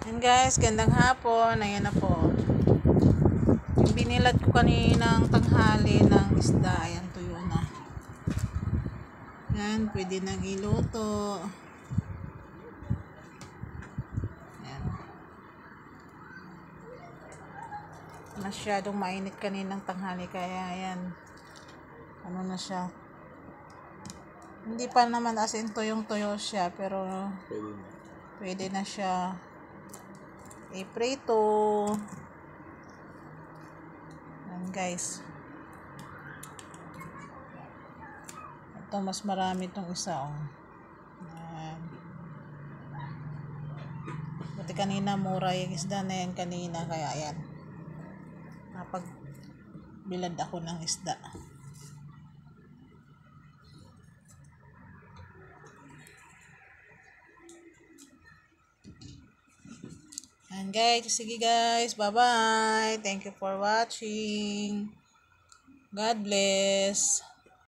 Yan guys, gandang hapon. Ayan na po. Yung binilad ko kaninang tanghali ng isda. Ayan, tuyo na. Yan, pwede nang iluto. Ayan. Masyadong mainit kaninang tanghali. Kaya ayan. Ano na siya. Hindi pa naman as in tuyong-tuyo siya. Pero pwede na siya iprito. Yan guys. Ito mas marami itong isa. Yan. Buti kanina mura yung isda na yan kanina. Kaya yan. Napagbilad ako ng isda. And guys, sige guys, bye-bye. Thank you for watching. God bless.